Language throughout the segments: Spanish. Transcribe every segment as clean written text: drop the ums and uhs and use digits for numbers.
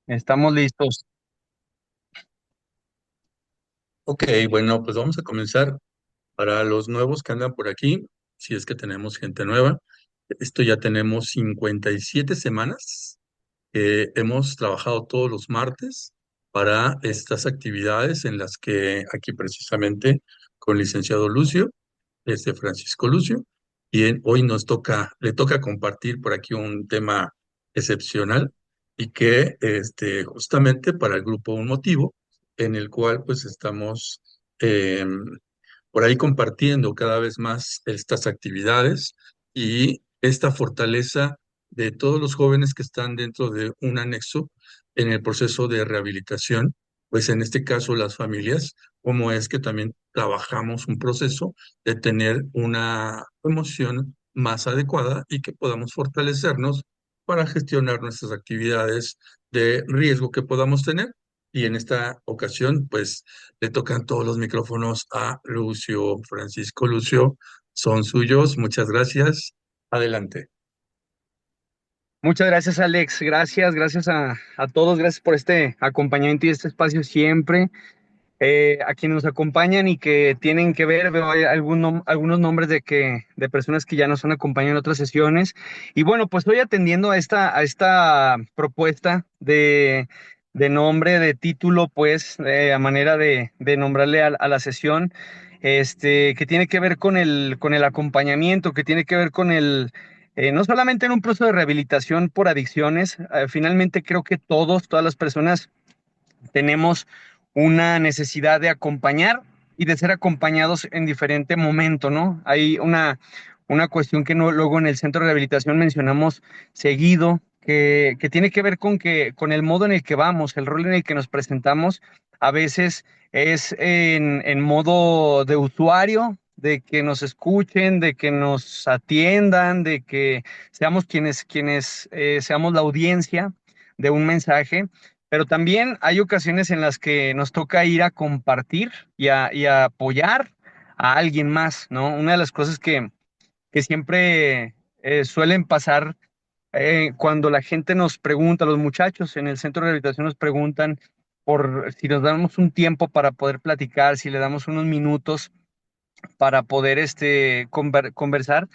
Estamos listos. Ok, bueno, pues vamos a comenzar. Para los nuevos que andan por aquí, si es que tenemos gente nueva, esto ya tenemos 57 semanas que hemos trabajado todos los martes para estas actividades en las que aquí precisamente con licenciado Lucio, Francisco Lucio, y hoy le toca compartir por aquí un tema excepcional y que justamente para el grupo Un Motivo, en el cual pues estamos por ahí compartiendo cada vez más estas actividades y esta fortaleza de todos los jóvenes que están dentro de un anexo en el proceso de rehabilitación, pues en este caso las familias, cómo es que también trabajamos un proceso de tener una emoción más adecuada y que podamos fortalecernos para gestionar nuestras actividades de riesgo que podamos tener. Y en esta ocasión, pues le tocan todos los micrófonos a Lucio. Francisco, Lucio, son suyos. Muchas gracias. Adelante. Muchas gracias, Alex. Gracias a todos. Gracias por este acompañamiento y este espacio siempre. A quienes nos acompañan y que tienen que ver, veo ahí algunos nombres de personas que ya nos han acompañado en otras sesiones. Y bueno, pues estoy atendiendo a esta propuesta de nombre, de título, pues, a manera de nombrarle a la sesión, que tiene que ver con el acompañamiento, que tiene que ver con no solamente en un proceso de rehabilitación por adicciones. Finalmente creo que todas las personas tenemos una necesidad de acompañar y de ser acompañados en diferente momento, ¿no? Hay una cuestión que no, luego en el centro de rehabilitación mencionamos seguido, que tiene que ver con el modo en el que vamos, el rol en el que nos presentamos, a veces es en modo de usuario, de que nos escuchen, de que nos atiendan, de que seamos quienes seamos la audiencia de un mensaje, pero también hay ocasiones en las que nos toca ir a compartir y a apoyar a alguien más, ¿no? Una de las cosas que siempre suelen pasar cuando la gente nos pregunta, los muchachos en el centro de rehabilitación nos preguntan por si nos damos un tiempo para poder platicar, si le damos unos minutos para poder conversar.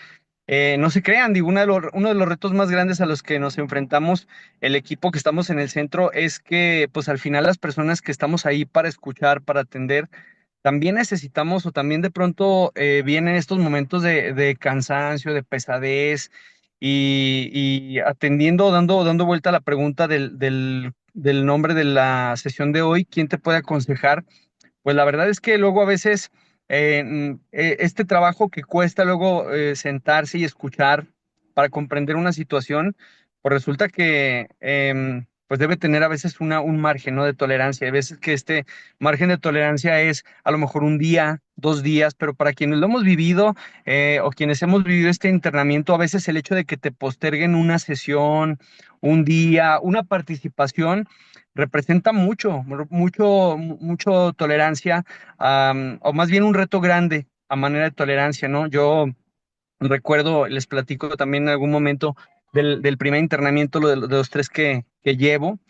No se crean, digo, uno de los retos más grandes a los que nos enfrentamos el equipo que estamos en el centro es que pues al final las personas que estamos ahí para escuchar, para atender, también necesitamos o también de pronto vienen estos momentos de cansancio, de pesadez y atendiendo, dando vuelta a la pregunta del nombre de la sesión de hoy, ¿quién te puede aconsejar? Pues la verdad es que luego a veces este trabajo que cuesta luego sentarse y escuchar para comprender una situación, pues resulta que pues debe tener a veces un margen, ¿no?, de tolerancia. Hay veces que este margen de tolerancia es a lo mejor un día, 2 días, pero para quienes lo hemos vivido o quienes hemos vivido este internamiento, a veces el hecho de que te posterguen una sesión, un día, una participación, representa mucho tolerancia, o más bien un reto grande a manera de tolerancia, ¿no? Yo recuerdo, les platico también en algún momento del primer internamiento, de los tres que llevo.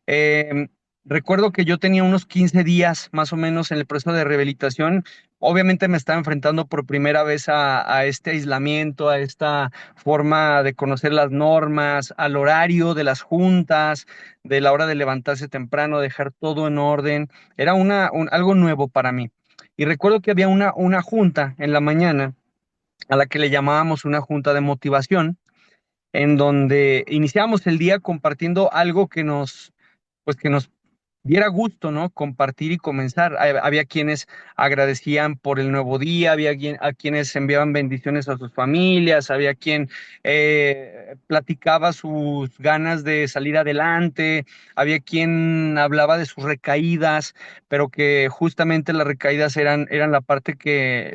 Eh, Recuerdo que yo tenía unos 15 días más o menos en el proceso de rehabilitación. Obviamente me estaba enfrentando por primera vez a este aislamiento, a esta forma de conocer las normas, al horario de las juntas, de la hora de levantarse temprano, dejar todo en orden. Era algo nuevo para mí. Y recuerdo que había una junta en la mañana a la que le llamábamos una junta de motivación, en donde iniciábamos el día compartiendo algo que nos diera gusto, ¿no? Compartir y comenzar. Había quienes agradecían por el nuevo día, había a quienes enviaban bendiciones a sus familias, había quien platicaba sus ganas de salir adelante, había quien hablaba de sus recaídas, pero que justamente las recaídas eran la parte que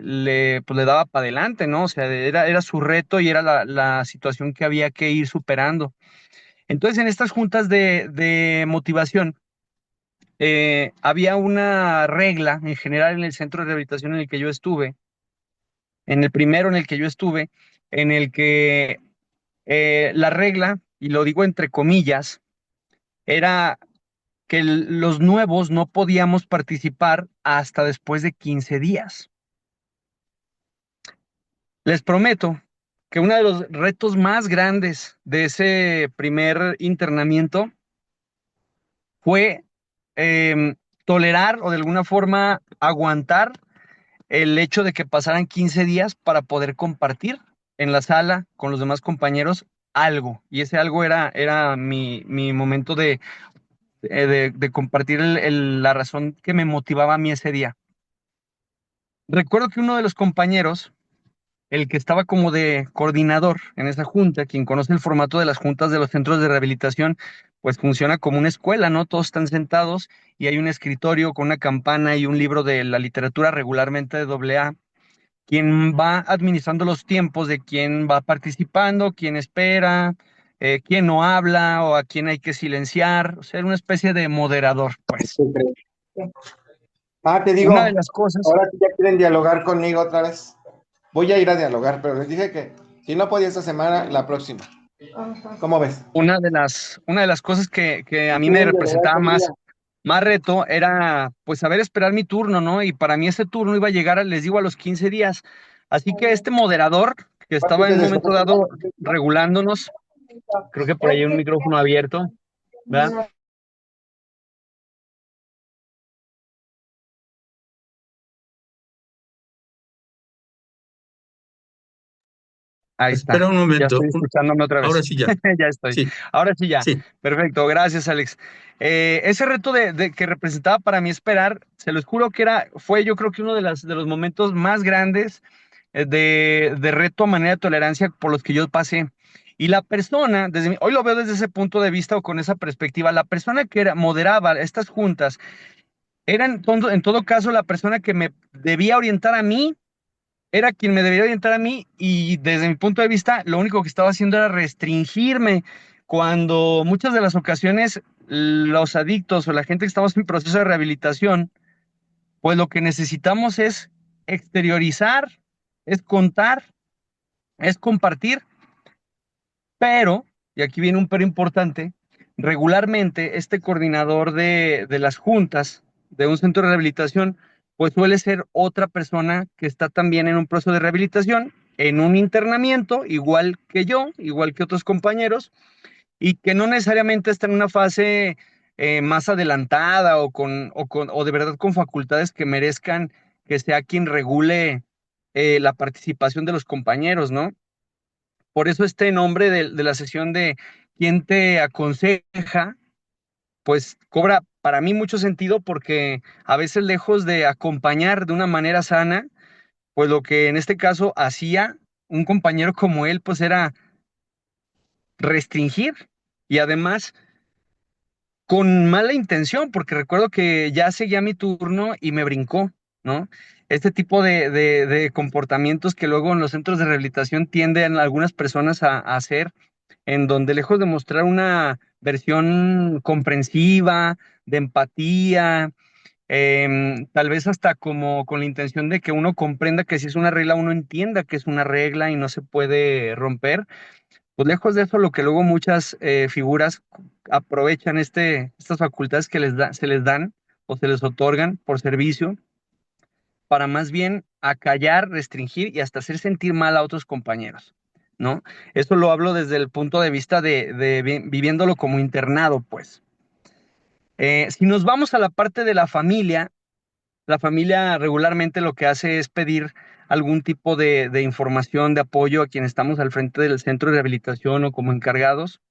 pues, le daba para adelante, ¿no? O sea, era su reto y era la situación que había que ir superando. Entonces, en estas juntas de motivación, había una regla en general en el centro de rehabilitación en el que yo estuve, en el primero en el que yo estuve, en el que la regla, y lo digo entre comillas, era que los nuevos no podíamos participar hasta después de 15 días. Les prometo que uno de los retos más grandes de ese primer internamiento fue tolerar o de alguna forma aguantar el hecho de que pasaran 15 días para poder compartir en la sala con los demás compañeros algo. Y ese algo era mi momento de compartir la razón que me motivaba a mí ese día. Recuerdo que uno de los compañeros, el que estaba como de coordinador en esa junta, quien conoce el formato de las juntas de los centros de rehabilitación, pues funciona como una escuela, ¿no? Todos están sentados y hay un escritorio con una campana y un libro de la literatura regularmente de AA, quien va administrando los tiempos de quién va participando, quién espera, quién no habla o a quién hay que silenciar, o sea, una especie de moderador, pues. ¿Qué crees? Te Una de digo, las cosas, ahora sí ya quieren dialogar conmigo otra vez. Voy a ir a dialogar, pero les dije que si no podía esta semana, la próxima. ¿Cómo ves? una de las cosas que a mí me Quieren dialogar representaba conmigo. más reto era pues saber esperar mi turno, ¿no? Y para mí ese turno iba a llegar, les digo, a los 15 días. Así que este moderador que estaba en un momento dado regulándonos, creo que por ahí hay un micrófono abierto, ¿verdad? Ahí Espera está, un ya momento. estoy escuchándome otra Ahora vez. sí ya. Ya estoy. Sí, Ahora sí ya. sí. Perfecto, gracias, Alex. Ese reto que representaba para mí esperar, se los juro que fue yo creo que uno de los momentos más grandes de reto a manera de tolerancia por los que yo pasé. Y la persona, hoy lo veo desde ese punto de vista o con esa perspectiva, la persona que moderaba estas juntas era en todo caso la persona que me debía orientar a mí, era quien me debería orientar a mí y desde mi punto de vista lo único que estaba haciendo era restringirme cuando muchas de las ocasiones los adictos o la gente que estamos en proceso de rehabilitación, pues lo que necesitamos es exteriorizar, es contar, es compartir, pero, y aquí viene un pero importante, regularmente este coordinador de las juntas de un centro de rehabilitación, pues suele ser otra persona que está también en un proceso de rehabilitación, en un internamiento, igual que yo, igual que otros compañeros, y que no necesariamente está en una fase más adelantada o de verdad con facultades que merezcan que sea quien regule la participación de los compañeros, ¿no? Por eso este nombre de la sesión de quién te aconseja, pues cobra para mí mucho sentido porque a veces lejos de acompañar de una manera sana, pues lo que en este caso hacía un compañero como él, pues era restringir y además con mala intención, porque recuerdo que ya seguía mi turno y me brincó, ¿no? Este tipo de comportamientos que luego en los centros de rehabilitación tienden algunas personas a hacer, en donde lejos de mostrar una versión comprensiva, de empatía, tal vez hasta como con la intención de que uno comprenda que si es una regla, uno entienda que es una regla y no se puede romper, pues lejos de eso, lo que luego muchas figuras aprovechan estas facultades que se les dan o se les otorgan por servicio para más bien acallar, restringir y hasta hacer sentir mal a otros compañeros, ¿no? Eso lo hablo desde el punto de vista de viviéndolo como internado, pues. Si nos vamos a la parte de la familia regularmente lo que hace es pedir algún tipo de información, de apoyo a quien estamos al frente del centro de rehabilitación o como encargados.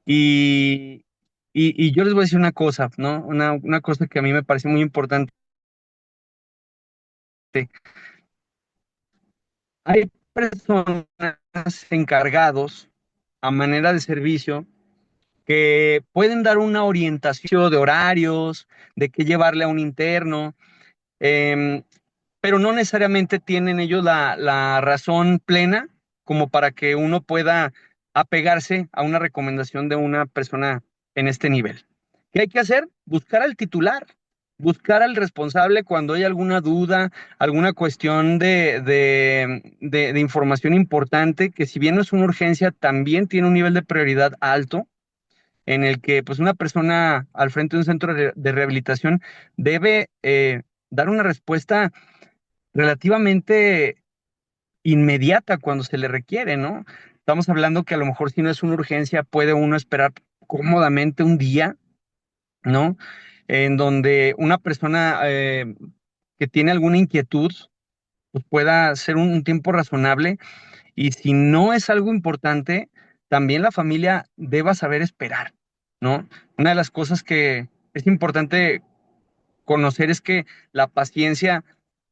Y, y yo les voy a decir una cosa, ¿no? Una cosa que a mí me parece muy importante. Hay personas encargados a manera de servicio que pueden dar una orientación de horarios, de qué llevarle a un interno, em, pero no necesariamente tienen ellos la razón plena como para que uno pueda apegarse a una recomendación de una persona en este nivel. ¿Qué hay que hacer? Buscar al titular, buscar al responsable cuando hay alguna duda, alguna cuestión de información importante, que si bien no es una urgencia, también tiene un nivel de prioridad alto. en el que pues una persona al frente de un centro de rehabilitación debe dar una respuesta relativamente inmediata cuando se le requiere, ¿no? Estamos hablando que a lo mejor si no es una urgencia, puede uno esperar cómodamente un día, ¿no? En donde una persona que tiene alguna inquietud, pues pueda ser un tiempo razonable y si no es algo importante, también la familia deba saber esperar, ¿no? Una de las cosas que es importante conocer es que la paciencia,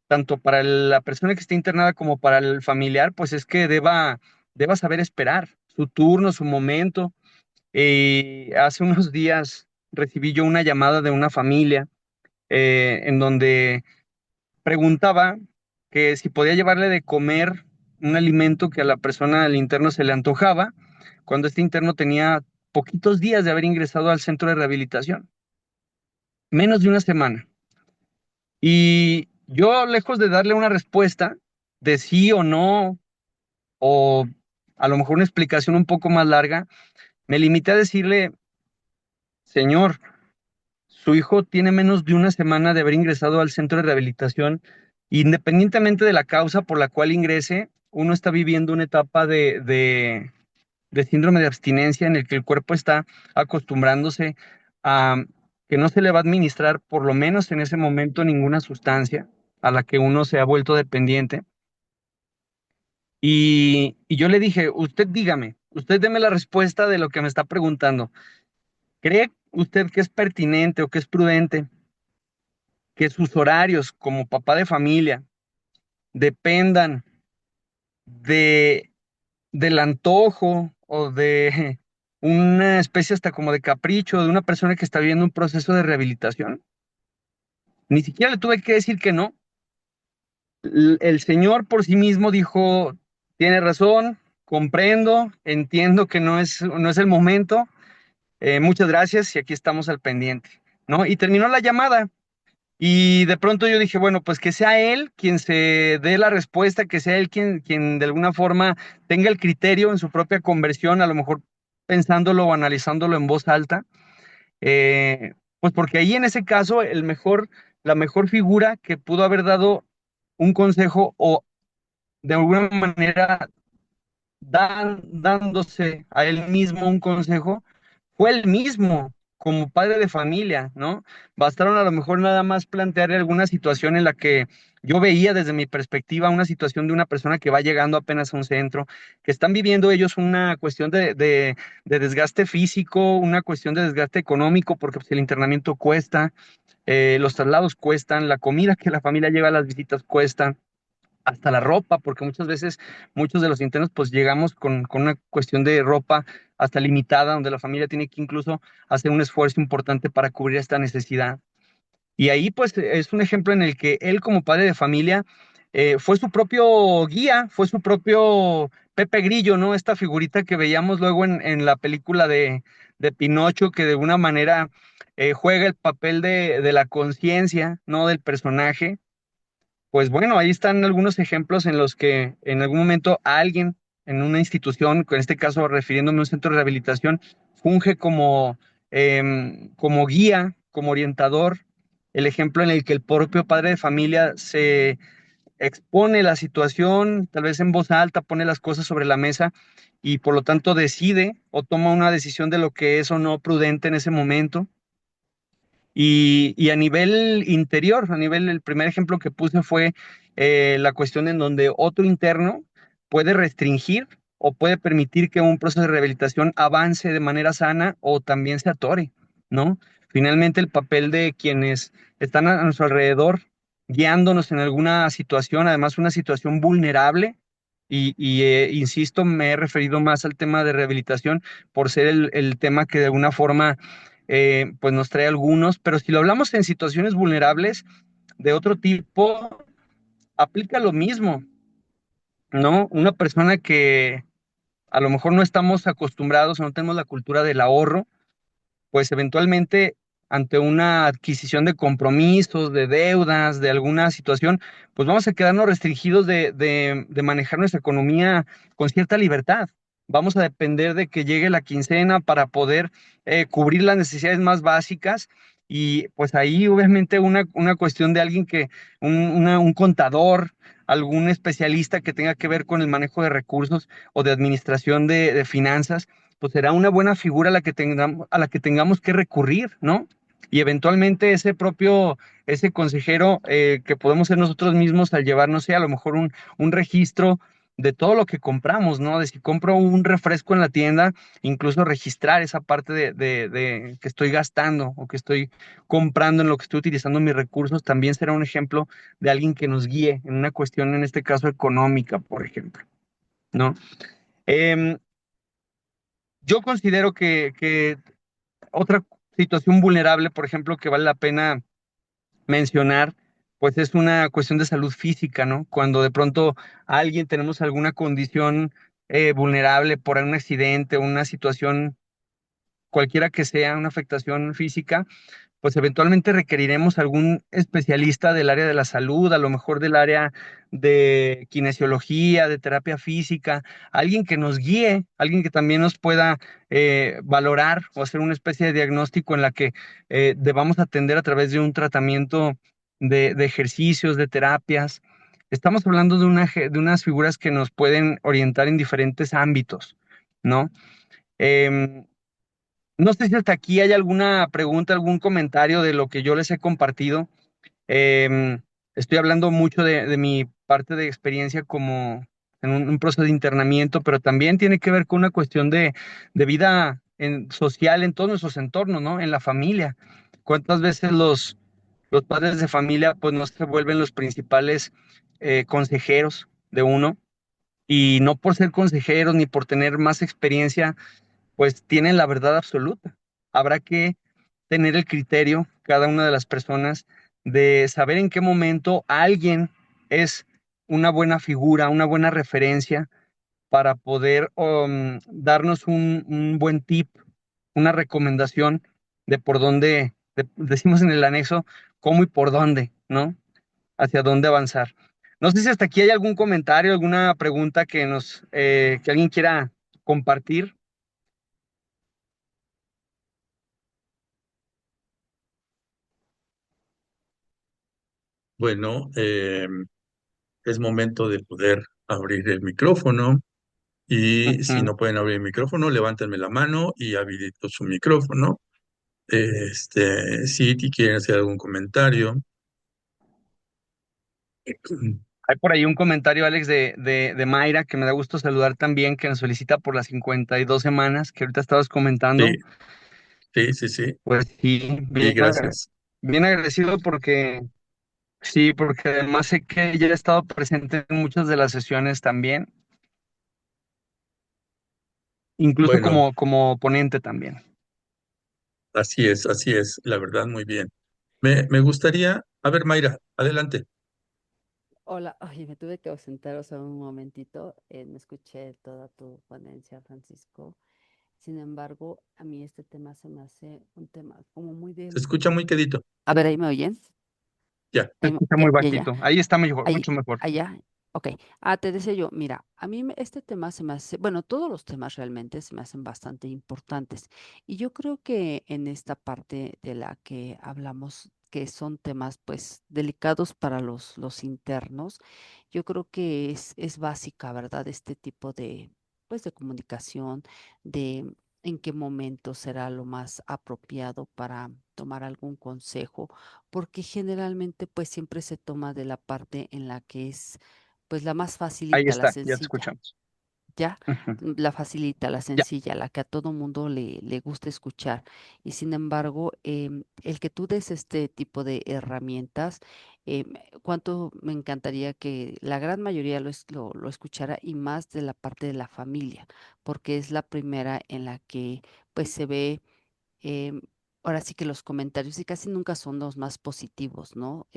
tanto para la persona que está internada como para el familiar, pues es que deba saber esperar su turno, su momento. Hace unos días recibí yo una llamada de una familia en donde preguntaba que si podía llevarle de comer un alimento que a la persona, al interno, se le antojaba, cuando este interno tenía poquitos días de haber ingresado al centro de rehabilitación, menos de una semana. Y yo, lejos de darle una respuesta de sí o no, o a lo mejor una explicación un poco más larga, me limité a decirle, señor, su hijo tiene menos de una semana de haber ingresado al centro de rehabilitación. Independientemente de la causa por la cual ingrese, uno está viviendo una etapa de síndrome de abstinencia en el que el cuerpo está acostumbrándose a que no se le va a administrar, por lo menos en ese momento, ninguna sustancia a la que uno se ha vuelto dependiente. Y yo le dije, usted dígame, usted deme la respuesta de lo que me está preguntando. ¿Cree usted que es pertinente o que es prudente que sus horarios como papá de familia dependan de, del antojo o de una especie hasta como de capricho de una persona que está viviendo un proceso de rehabilitación? Ni siquiera le tuve que decir que no. El señor por sí mismo dijo, tiene razón, comprendo, entiendo que no es el momento, muchas gracias y aquí estamos al pendiente, ¿no? Y terminó la llamada. Y de pronto yo dije, bueno, pues que sea él quien se dé la respuesta, que sea él quien de alguna forma tenga el criterio en su propia conversión, a lo mejor pensándolo o analizándolo en voz alta, pues porque ahí en ese caso la mejor figura que pudo haber dado un consejo o de alguna manera dándose a él mismo un consejo, fue él mismo como padre de familia, ¿no? Bastaron a lo mejor nada más plantearle alguna situación en la que yo veía desde mi perspectiva una situación de una persona que va llegando apenas a un centro, que están viviendo ellos una cuestión de desgaste físico, una cuestión de desgaste económico, porque pues, el internamiento cuesta, los traslados cuestan, la comida que la familia lleva a las visitas cuesta, hasta la ropa, porque muchas veces muchos de los internos pues llegamos con una cuestión de ropa hasta limitada, donde la familia tiene que incluso hacer un esfuerzo importante para cubrir esta necesidad. Y ahí pues es un ejemplo en el que él como padre de familia fue su propio guía, fue su propio Pepe Grillo, ¿no? Esta figurita que veíamos luego en la película de Pinocho, que de alguna manera juega el papel de la conciencia, ¿no? Del personaje. Pues bueno, ahí están algunos ejemplos en los que en algún momento alguien en una institución, en este caso refiriéndome a un centro de rehabilitación, funge como guía, como orientador, el ejemplo en el que el propio padre de familia se expone la situación, tal vez en voz alta, pone las cosas sobre la mesa y por lo tanto decide o toma una decisión de lo que es o no prudente en ese momento. Y a nivel interior, el primer ejemplo que puse fue la cuestión en donde otro interno puede restringir o puede permitir que un proceso de rehabilitación avance de manera sana o también se atore, ¿no? Finalmente, el papel de quienes están a nuestro alrededor, guiándonos en alguna situación, además una situación vulnerable, insisto, me he referido más al tema de rehabilitación por ser el tema que de alguna forma pues nos trae algunos, pero si lo hablamos en situaciones vulnerables de otro tipo, aplica lo mismo, ¿no? Una persona que a lo mejor no estamos acostumbrados o no tenemos la cultura del ahorro, pues eventualmente ante una adquisición de compromisos, de deudas, de alguna situación, pues vamos a quedarnos restringidos de manejar nuestra economía con cierta libertad. vamos a depender de que llegue la quincena para poder cubrir las necesidades más básicas. Y pues ahí obviamente una cuestión de alguien un contador, algún especialista que tenga que ver con el manejo de recursos o de administración de finanzas, pues será una buena figura a la que tengamos que recurrir, ¿no? Y eventualmente ese consejero que podemos ser nosotros mismos al llevar, no sé, a lo mejor un registro de todo lo que compramos, ¿no? De si compro un refresco en la tienda, incluso registrar esa parte de que estoy gastando o que estoy comprando en lo que estoy utilizando mis recursos, también será un ejemplo de alguien que nos guíe en una cuestión, en este caso económica, por ejemplo, ¿no? Em, yo considero que otra situación vulnerable, por ejemplo, que vale la pena mencionar, pues es una cuestión de salud física, ¿no? Cuando de pronto alguien tenemos alguna condición vulnerable por un accidente o una situación cualquiera que sea, una afectación física, pues eventualmente requeriremos algún especialista del área de la salud, a lo mejor del área de kinesiología, de terapia física, alguien que nos guíe, alguien que también nos pueda valorar o hacer una especie de diagnóstico en la que debamos atender a través de un tratamiento de ejercicios, de terapias. Estamos hablando de unas figuras que nos pueden orientar en diferentes ámbitos, ¿no? Em, no sé si hasta aquí hay alguna pregunta, algún comentario de lo que yo les he compartido. Em, Estoy hablando mucho de mi parte de experiencia como en un proceso de internamiento, pero también tiene que ver con una cuestión de vida social en todos nuestros entornos, ¿no? En la familia. ¿Cuántas veces los padres de familia pues no se vuelven los principales consejeros de uno? Y no por ser consejeros ni por tener más experiencia pues tienen la verdad absoluta. Habrá que tener el criterio, cada una de las personas, de saber en qué momento alguien es una buena figura, una buena referencia para poder darnos un buen tip, una recomendación de por dónde, decimos en el anexo, cómo y por dónde, ¿no? Hacia dónde avanzar. No sé si hasta aquí hay algún comentario, alguna pregunta que alguien quiera compartir. Bueno, es momento de poder abrir el micrófono y si Ujú. no pueden abrir el micrófono, levántenme la mano y habilito su micrófono. Si quieren hacer algún comentario. Hay por ahí un comentario, Alex, de Mayra, que me da gusto saludar también, que nos felicita por las 52 semanas que ahorita estabas Sí, comentando. sí, sí, sí. Pues sí, Y gracias. bien agradecido porque sí, porque además sé que ella ha estado presente en muchas de las sesiones también, incluso Bueno, como ponente también. así es, la verdad, muy bien. Me gustaría, a ver, Mayra, adelante. Hola, oye, me tuve que ausentar, o sea, un momentito. No escuché toda tu ponencia, Francisco. Sin embargo, a mí este tema se me hace un tema como muy de... Se escucha muy quedito. A ver, ¿ahí me oyen? Ya. Se escucha muy Ya. bajito. Ahí está mejor, Ahí, mucho mejor. allá. Ok. Ah, te decía yo, mira, este tema se me hace, bueno, todos los temas realmente se me hacen bastante importantes. Y yo creo que en esta parte de la que hablamos, que son temas pues delicados para los internos, yo creo que es básica, ¿verdad? Este tipo pues, de comunicación, de en qué momento será lo más apropiado para tomar algún consejo porque generalmente pues siempre se toma de la parte en la que es pues la más Ahí facilita, la está, ya te sencilla, escuchamos. ¿ya? Ujú. La facilita, la Ya, sencilla, la que a todo mundo le gusta escuchar. Y sin embargo, el que tú des este tipo de herramientas, cuánto me encantaría que la gran mayoría lo escuchara y más de la parte de la familia, porque es la primera en la que pues se ve em, ahora sí que los comentarios y casi nunca son los más positivos, ¿no?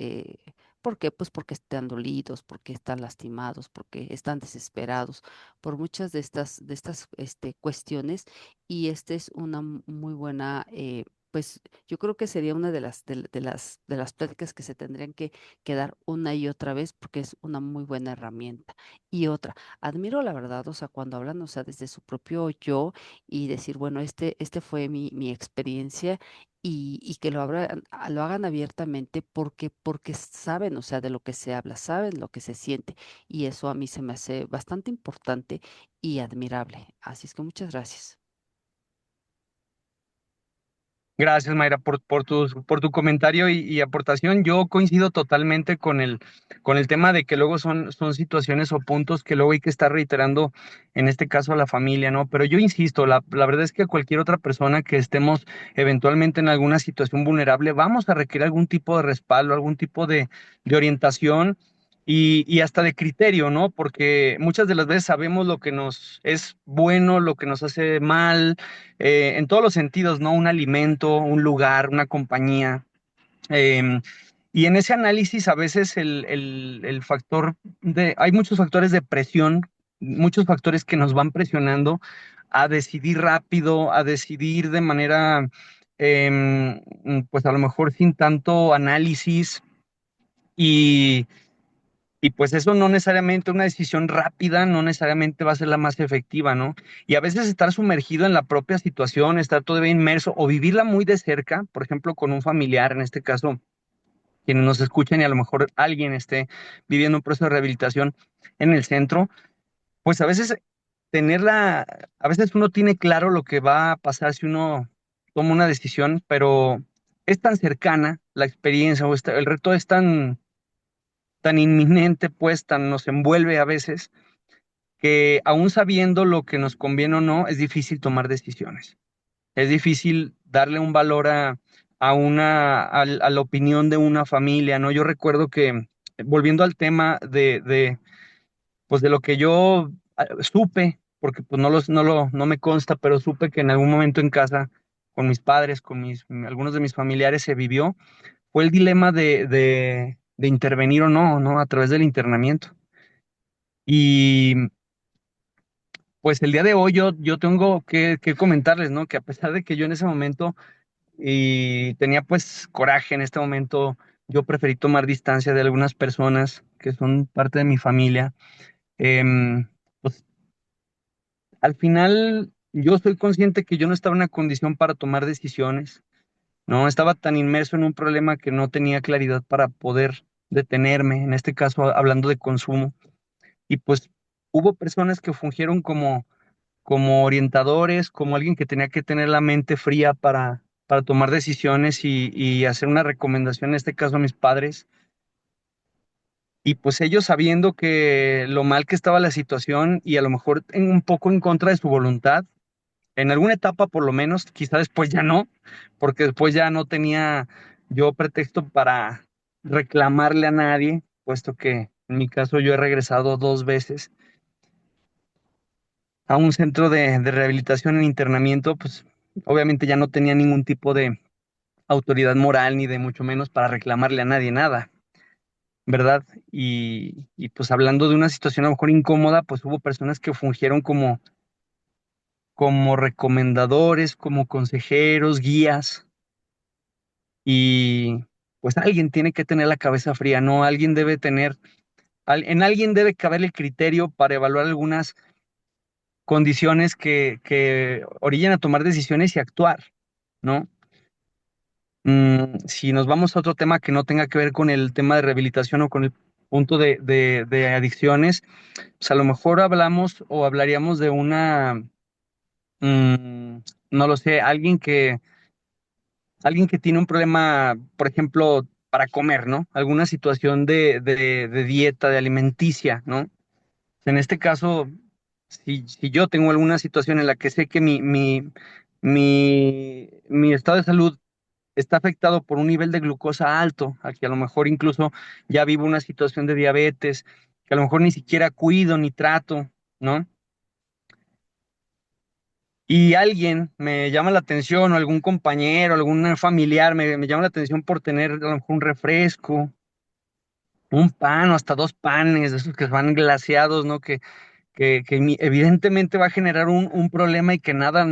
¿Por qué? Pues porque están dolidos, porque están lastimados, porque están desesperados por muchas de estas cuestiones y esta es una muy buena pues yo creo que sería una de las pláticas que se tendrían que dar una y otra vez porque es una muy buena herramienta. Y otra, admiro la verdad, o sea, cuando hablan, o sea, desde su propio yo y decir, bueno, este fue mi experiencia y que lo hagan abiertamente porque saben, o sea, de lo que se habla, saben lo que se siente. Y eso a mí se me hace bastante importante y admirable. Así es que muchas gracias. Gracias, Mayra, por tu comentario y aportación. Yo coincido totalmente con el tema de que luego son situaciones o puntos que luego hay que estar reiterando, en este caso a la familia, ¿no? Pero yo insisto, la verdad es que cualquier otra persona que estemos eventualmente en alguna situación vulnerable, vamos a requerir algún tipo de respaldo, algún tipo de orientación. Y hasta de criterio, ¿no? Porque muchas de las veces sabemos lo que nos es bueno, lo que nos hace mal, en todos los sentidos, ¿no? Un alimento, un lugar, una compañía. em, y en ese análisis a veces el factor hay muchos factores de presión, muchos factores que nos van presionando a decidir rápido, a decidir de manera, pues a lo mejor sin tanto análisis y pues eso no necesariamente, una decisión rápida no necesariamente va a ser la más efectiva, ¿no? Y a veces estar sumergido en la propia situación, estar todavía inmerso o vivirla muy de cerca, por ejemplo, con un familiar, en este caso, quienes nos escuchan y a lo mejor alguien esté viviendo un proceso de rehabilitación en el centro, pues a veces a veces uno tiene claro lo que va a pasar si uno toma una decisión, pero es tan cercana la experiencia o el reto es tan inminente, pues, tan nos envuelve a veces, que aún sabiendo lo que nos conviene o no, es difícil tomar decisiones. Es difícil darle un valor a la opinión de una familia, ¿no? Yo recuerdo que, volviendo al tema pues de lo que yo supe, porque pues no me consta, pero supe que en algún momento en casa, con mis padres, algunos de mis familiares se vivió, fue el dilema de intervenir o no, ¿no? A través del internamiento. Y pues el día de hoy yo tengo que comentarles, ¿no? Que a pesar de que yo en ese momento y tenía pues coraje en este momento, yo preferí tomar distancia de algunas personas que son parte de mi familia. Pues al final yo soy consciente que yo no estaba en una condición para tomar decisiones, ¿no? Estaba tan inmerso en un problema que no tenía claridad para poder detenerme, en este caso hablando de consumo. Y pues hubo personas que fungieron como orientadores, como alguien que tenía que tener la mente fría para tomar decisiones y hacer una recomendación, en este caso a mis padres. Y pues ellos sabiendo que lo mal que estaba la situación y a lo mejor un poco en contra de su voluntad, en alguna etapa por lo menos, quizá después ya no, porque después ya no tenía yo pretexto para reclamarle a nadie, puesto que en mi caso yo he regresado 2 veces a un centro de rehabilitación en internamiento, pues obviamente ya no tenía ningún tipo de autoridad moral ni de mucho menos para reclamarle a nadie nada, ¿verdad? Y pues hablando de una situación a lo mejor incómoda, pues hubo personas que fungieron como recomendadores, como consejeros, guías, y pues alguien tiene que tener la cabeza fría, ¿no? En alguien debe caber el criterio para evaluar algunas condiciones que orillan a tomar decisiones y actuar, ¿no? Si nos vamos a otro tema que no tenga que ver con el tema de rehabilitación o con el punto de adicciones, pues a lo mejor hablamos o hablaríamos de mm, no lo sé, alguien que tiene un problema, por ejemplo, para comer, ¿no? Alguna situación de dieta, de alimenticia, ¿no? En este caso, si yo tengo alguna situación en la que sé que mi estado de salud está afectado por un nivel de glucosa alto, a que a lo mejor incluso ya vivo una situación de diabetes, que a lo mejor ni siquiera cuido ni trato, ¿no? Y alguien me llama la atención, o algún compañero, algún familiar me llama la atención por tener a lo mejor un refresco, un pan o hasta 2 panes, de esos que van glaseados, ¿no? Que evidentemente va a generar un problema y que nada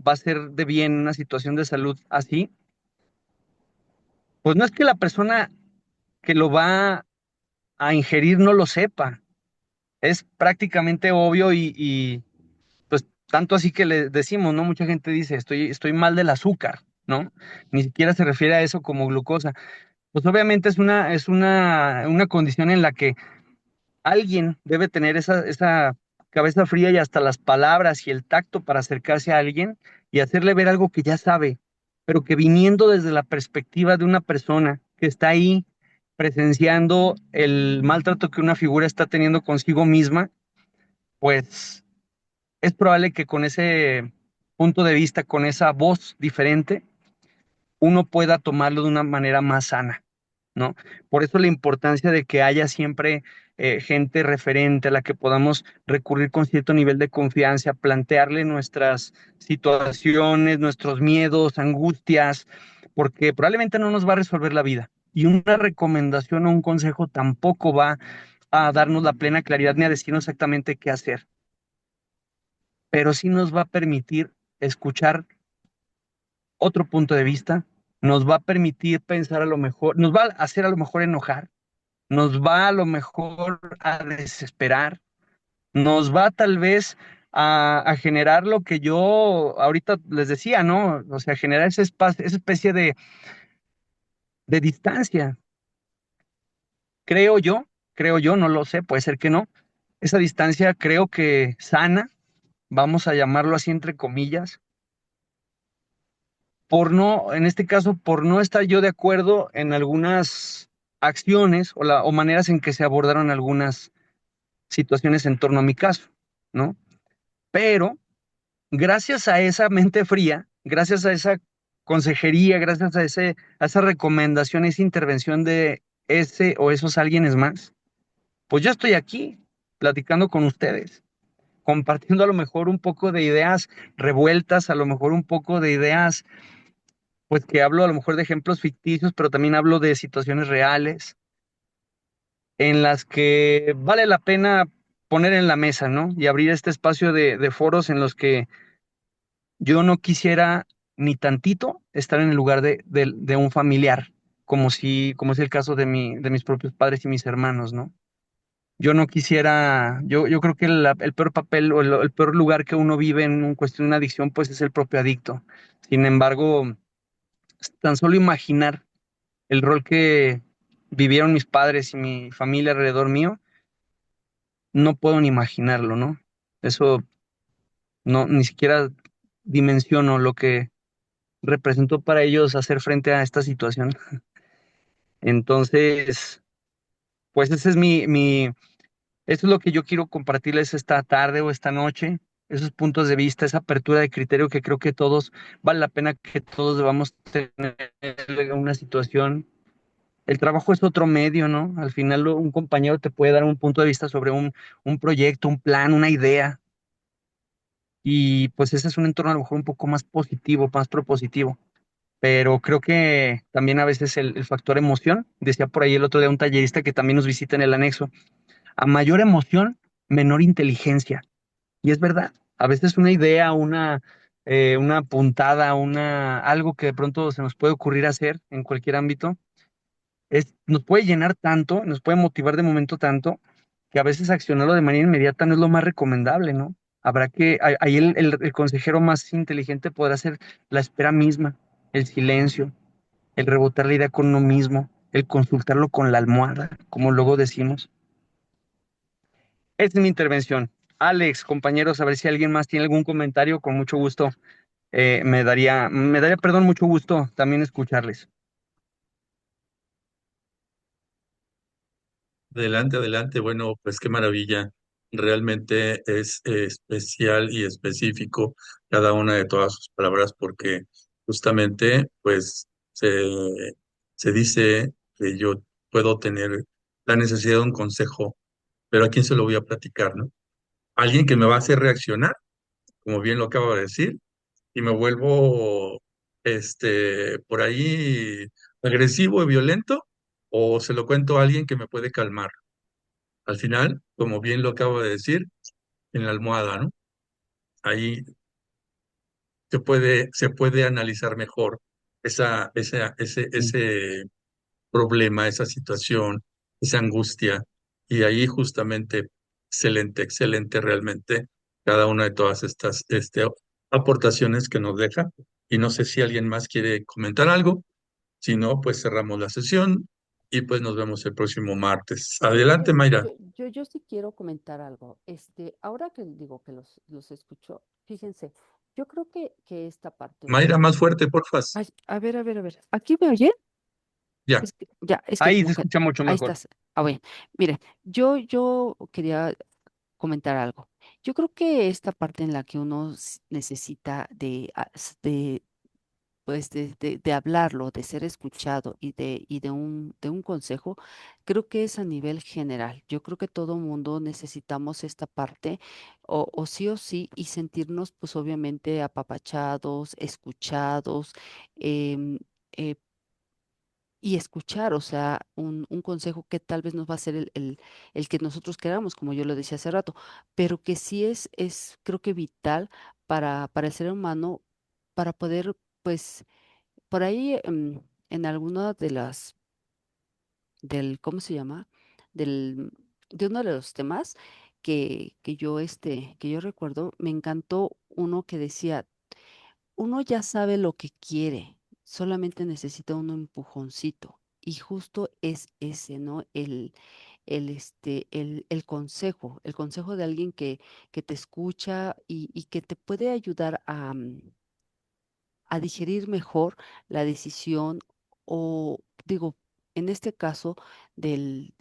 va a ser de bien una situación de salud así, pues no es que la persona que lo va a ingerir no lo sepa, es prácticamente obvio pues tanto así que le decimos, ¿no? Mucha gente dice, estoy mal del azúcar, ¿no? Ni siquiera se refiere a eso como glucosa. Pues obviamente es una condición en la que alguien debe tener esa cabeza fría y hasta las palabras y el tacto para acercarse a alguien y hacerle ver algo que ya sabe, pero que viniendo desde la perspectiva de una persona que está ahí presenciando el maltrato que una figura está teniendo consigo misma, pues es probable que con ese punto de vista, con esa voz diferente, uno pueda tomarlo de una manera más sana, ¿no? Por eso la importancia de que haya siempre gente referente a la que podamos recurrir con cierto nivel de confianza, plantearle nuestras situaciones, nuestros miedos, angustias, porque probablemente no nos va a resolver la vida. Y una recomendación o un consejo tampoco va a darnos la plena claridad ni a decirnos exactamente qué hacer, pero sí nos va a permitir escuchar otro punto de vista, nos va a permitir pensar a lo mejor, nos va a hacer a lo mejor enojar, nos va a lo mejor a desesperar, nos va tal vez a generar lo que yo ahorita les decía, ¿no? O sea, generar ese espacio, esa especie de distancia, creo yo, no lo sé, puede ser que no. Esa distancia creo que sana, vamos a llamarlo así entre comillas, por no, en este caso, por no estar yo de acuerdo en algunas acciones o maneras en que se abordaron algunas situaciones en torno a mi caso, ¿no? Pero gracias a esa mente fría, gracias a esa consejería, gracias a esa recomendación, esa intervención de ese o esos alguienes más, pues yo estoy aquí platicando con ustedes, compartiendo a lo mejor un poco de ideas revueltas, a lo mejor un poco de ideas pues que hablo a lo mejor de ejemplos ficticios, pero también hablo de situaciones reales en las que vale la pena poner en la mesa, ¿no? Y abrir este espacio de foros en los que yo no quisiera ni tantito estar en el lugar de un familiar, como es el caso de mis propios padres y mis hermanos, ¿no? Yo no quisiera, yo creo que el peor papel o el peor lugar que uno vive en un cuestión de una adicción, pues es el propio adicto. Sin embargo, tan solo imaginar el rol que vivieron mis padres y mi familia alrededor mío, no puedo ni imaginarlo, ¿no? Eso no, ni siquiera dimensiono lo que representó para ellos hacer frente a esta situación. Entonces, pues ese es eso es lo que yo quiero compartirles esta tarde o esta noche, esos puntos de vista, esa apertura de criterio que creo que todos, vale la pena que todos debamos tener en una situación. El trabajo es otro medio, ¿no? Al final un compañero te puede dar un punto de vista sobre un proyecto, un plan, una idea, y pues ese es un entorno a lo mejor un poco más positivo, más propositivo. Pero creo que también a veces el factor emoción, decía por ahí el otro día un tallerista que también nos visita en el anexo, a mayor emoción, menor inteligencia. Y es verdad, a veces una idea, una puntada, algo que de pronto se nos puede ocurrir hacer en cualquier ámbito nos puede llenar tanto, nos puede motivar de momento tanto, que a veces accionarlo de manera inmediata no es lo más recomendable, ¿no? Ahí el consejero más inteligente podrá ser la espera misma, el silencio, el rebotar la idea con uno mismo, el consultarlo con la almohada, como luego decimos. Esta es mi intervención. Alex, compañeros, a ver si alguien más tiene algún comentario, con mucho gusto. Perdón, mucho gusto también escucharles. Adelante, adelante. Bueno, pues qué maravilla. Realmente es especial y específico cada una de todas sus palabras porque justamente pues se dice que yo puedo tener la necesidad de un consejo, pero ¿a quién se lo voy a platicar, no? Alguien que me va a hacer reaccionar, como bien lo acabo de decir, y me vuelvo por ahí agresivo y violento, o se lo cuento a alguien que me puede calmar. Al final, como bien lo acabo de decir, en la almohada, ¿no? Ahí se puede analizar mejor ese problema, esa situación, esa angustia. Y ahí justamente, excelente, excelente realmente cada una de todas estas aportaciones que nos deja. Y no sé si alguien más quiere comentar algo. Si no, pues cerramos la sesión y pues nos vemos el próximo martes. Adelante, Mayra. Yo sí quiero comentar algo. Ahora que digo que los escucho, fíjense, yo creo que esta parte, o sea, Mayra, más fuerte, porfas. ay, a ver, ¿aquí me oyen? Ya. Es que Ahí se como que, escucha mucho ahí mejor. estás. Bueno, mire, yo quería comentar algo. Yo creo que esta parte en la que uno necesita pues de hablarlo, de ser escuchado de un consejo, creo que es a nivel general. Yo creo que todo mundo necesitamos esta parte, o sí, y sentirnos pues obviamente apapachados, escuchados, em, eh, y escuchar, o sea, un consejo que tal vez nos va a ser el que nosotros queramos, como yo lo decía hace rato, pero que sí creo que vital para el ser humano, para poder, pues, por ahí en alguna de ¿cómo se llama? De uno de los temas que yo recuerdo, me encantó uno que decía, uno ya sabe lo que quiere, solamente necesita un empujoncito. Y justo es ese, ¿no? El consejo de alguien que te escucha y que te puede ayudar a digerir mejor la decisión o, digo, en este caso de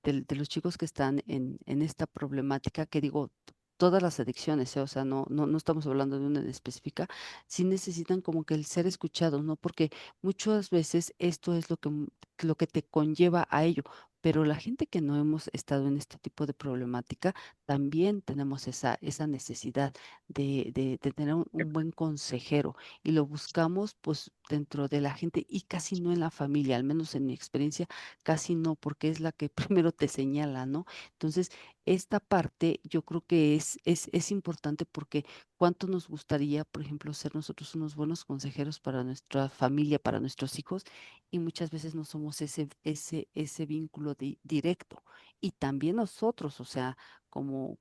los chicos que están en esta problemática, que digo, todas las adicciones, o sea, no estamos hablando de una en específica, sí necesitan como que el ser escuchados, ¿no? Porque muchas veces esto es lo que te conlleva a ello. Pero la gente que no hemos estado en este tipo de problemática, también tenemos esa necesidad de tener un buen consejero y lo buscamos pues dentro de la gente y casi no en la familia, al menos en mi experiencia, casi no, porque es la que primero te señala, ¿no? Entonces, esta parte yo creo que es importante porque cuánto nos gustaría, por ejemplo, ser nosotros unos buenos consejeros para nuestra familia, para nuestros hijos, y muchas veces no somos ese vínculo directo. Y también nosotros, o sea, como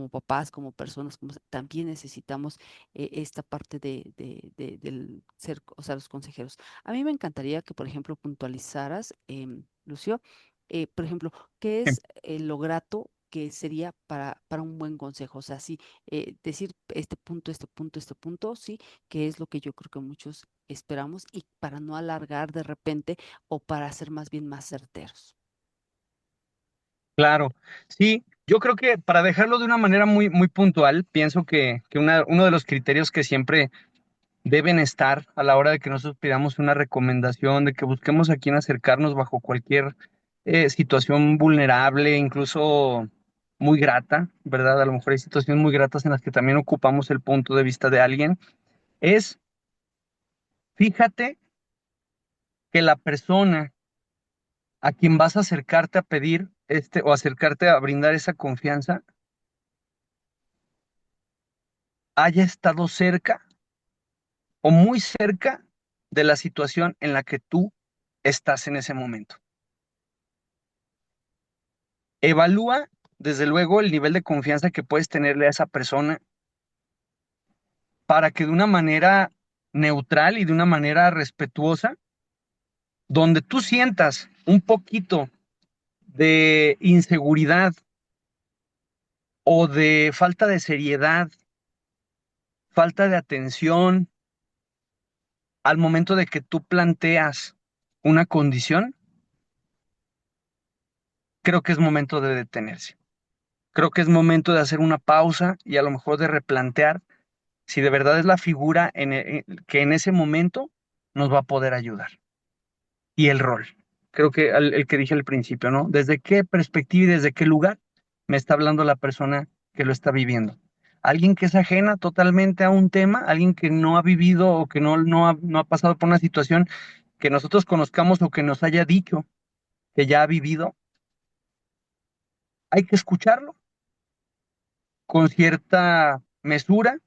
papás, como personas, también necesitamos esta parte del ser, o sea, los consejeros. A mí me encantaría que, por ejemplo, puntualizaras, Lucio, por ejemplo, ¿qué es lo grato que sería para un buen consejo? O sea, sí, decir este punto, sí, que es lo que yo creo que muchos esperamos y para no alargar de repente o para ser más bien más certeros. Claro, sí, yo creo que para dejarlo de una manera muy, muy puntual, pienso que uno de los criterios que siempre deben estar a la hora de que nosotros pidamos una recomendación, de que busquemos a quién acercarnos bajo cualquier situación vulnerable, incluso muy grata, ¿verdad? A lo mejor hay situaciones muy gratas en las que también ocupamos el punto de vista de alguien, es fíjate que la persona a quien vas a acercarte a pedir o acercarte a brindar esa confianza haya estado cerca o muy cerca de la situación en la que tú estás en ese momento. Evalúa, desde luego, el nivel de confianza que puedes tenerle a esa persona para que de una manera neutral y de una manera respetuosa, donde tú sientas un poquito de inseguridad o de falta de seriedad, falta de atención al momento de que tú planteas una condición, creo que es momento de detenerse. Creo que es momento de hacer una pausa y a lo mejor de replantear si de verdad es la figura que en ese momento nos va a poder ayudar. Y el rol. Creo que el que dije al principio, ¿no? ¿Desde qué perspectiva y desde qué lugar me está hablando la persona que lo está viviendo? Alguien que es ajena totalmente a un tema, alguien que no ha vivido o que no ha pasado por una situación que nosotros conozcamos o que nos haya dicho que ya ha vivido, hay que escucharlo con cierta mesura,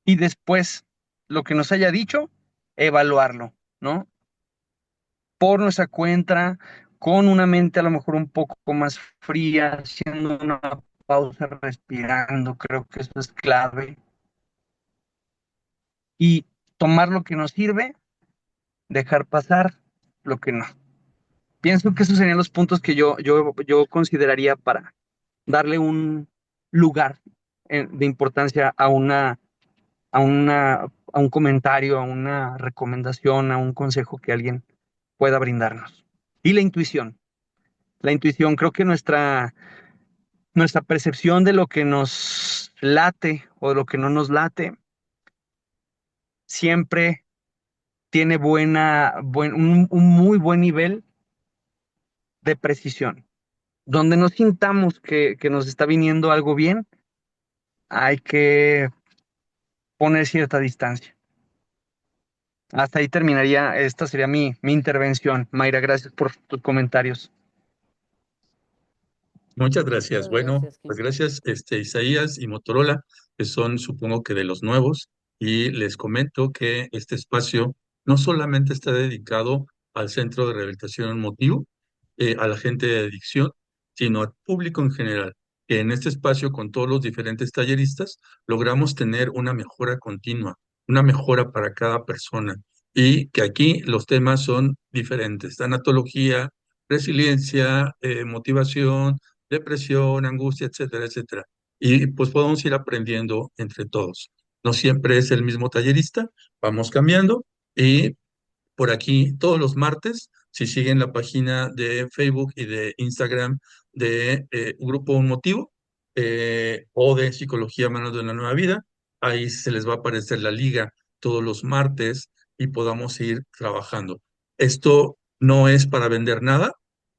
y después lo que nos haya dicho, evaluarlo, ¿no? Por nuestra cuenta, con una mente a lo mejor un poco más fría, haciendo una pausa, respirando, creo que eso es clave, y tomar lo que nos sirve, dejar pasar lo que no. Pienso que esos serían los puntos que yo consideraría para darle un lugar de importancia a un comentario, a una recomendación, a un consejo que alguien pueda brindarnos. Y la intuición, creo que nuestra percepción de lo que nos late o de lo que no nos late, siempre tiene un muy buen nivel de precisión. Donde no sintamos que nos está viniendo algo bien, hay que poner cierta distancia. Hasta ahí terminaría, esta sería mi intervención. Mayra, gracias por tus comentarios. Muchas gracias. Muchas Bueno, gracias, pues Kenzie. gracias, Isaías y Motorola, que son, supongo que de los nuevos, y les comento que este espacio no solamente está dedicado al Centro de Rehabilitación Motivo, a la gente de adicción, sino al público en general, que en este espacio, con todos los diferentes talleristas, logramos tener una mejora continua, una mejora para cada persona, y que aquí los temas son diferentes: tanatología, resiliencia, motivación, depresión, angustia, etcétera, etcétera. Y pues podemos ir aprendiendo entre todos. No siempre es el mismo tallerista, vamos cambiando, y por aquí todos los martes, si siguen la página de Facebook y de Instagram de Grupo Un Motivo, o de Psicología Manos de la Nueva Vida, ahí se les va a aparecer la liga todos los martes y podamos ir trabajando. Esto no es para vender nada,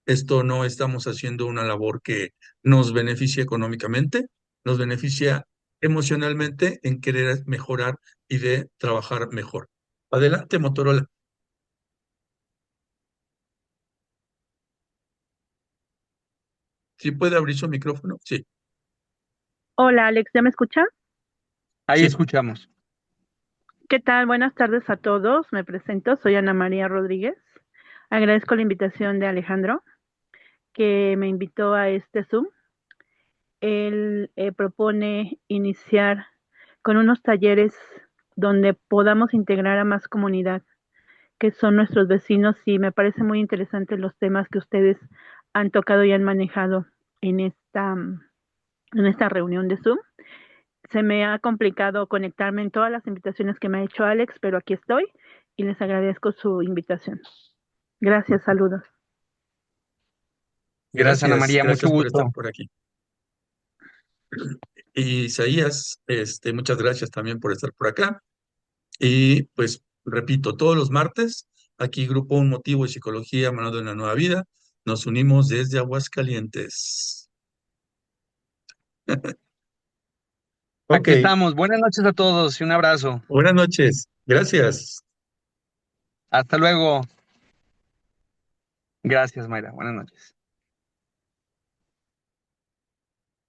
esto no estamos haciendo una labor que nos beneficie económicamente, nos beneficia emocionalmente en querer mejorar y de trabajar mejor. Adelante, Motorola. ¿Sí puede abrir su micrófono? Sí, Hola Alex, ¿ya me escucha? Ahí sí. escuchamos. ¿Qué tal? Buenas tardes a todos. Me presento, soy Ana María Rodríguez. Agradezco la invitación de Alejandro, que me invitó a este Zoom. Él propone iniciar con unos talleres donde podamos integrar a más comunidad, que son nuestros vecinos, y me parece muy interesante los temas que ustedes han tocado y han manejado en esta reunión de Zoom. Se me ha complicado conectarme en todas las invitaciones que me ha hecho Alex, pero aquí estoy y les agradezco su invitación. Gracias, saludos. Gracias, Ana Gracias, María, mucho gracias por estar gusto. por aquí. Y Isaías, muchas gracias también por estar por acá. Y pues repito, todos los martes, aquí Grupo Un Motivo y Psicología Mano de una Nueva Vida, nos unimos desde Aguascalientes. Ok, Aquí estamos. Buenas noches a todos y un abrazo. buenas noches. Gracias. Hasta luego. Gracias, Mayra. Buenas noches.